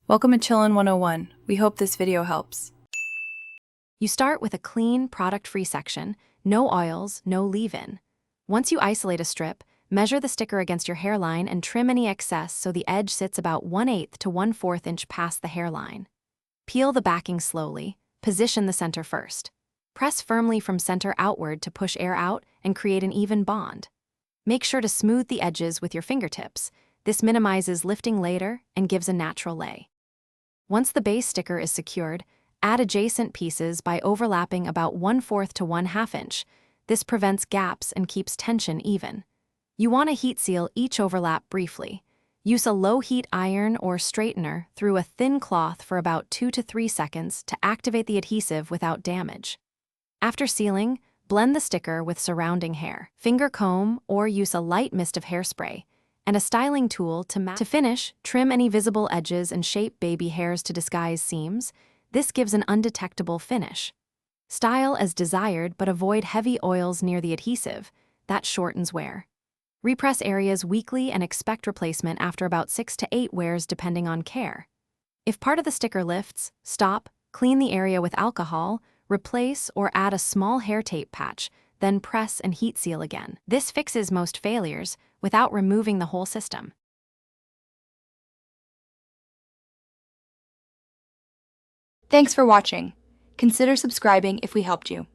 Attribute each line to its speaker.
Speaker 1: Welcome to Chillin' 101. We hope this video helps.
Speaker 2: You start with a clean, product-free section, no oils, no leave-in. Once you isolate a strip, measure the sticker against your hairline and trim any excess so the edge sits about 1/8 to 1/4 inch past the hairline. Peel the backing slowly, position the center first. Press firmly from center outward to push air out and create an even bond. Make sure to smooth the edges with your fingertips. This minimizes lifting later and gives a natural lay. Once the base sticker is secured, add adjacent pieces by overlapping about 1/4 to 1/2 inch. This prevents gaps and keeps tension even. You want to heat seal each overlap briefly. Use a low-heat iron or straightener through a thin cloth for about 2 to 3 seconds to activate the adhesive without damage. After sealing, blend the sticker with surrounding hair. Finger comb or use a light mist of hairspray and a styling tool to finish, trim any visible edges and shape baby hairs to disguise seams. This gives an undetectable finish. Style as desired, but avoid heavy oils near the adhesive. That shortens wear. Repress areas weekly and expect replacement after about 6 to 8 wears depending on care. If part of the sticker lifts, stop, clean the area with alcohol, replace or add a small hair tape patch, then press and heat seal again. This fixes most failures without removing the whole system.
Speaker 3: Thanks for watching. Consider subscribing if we helped you.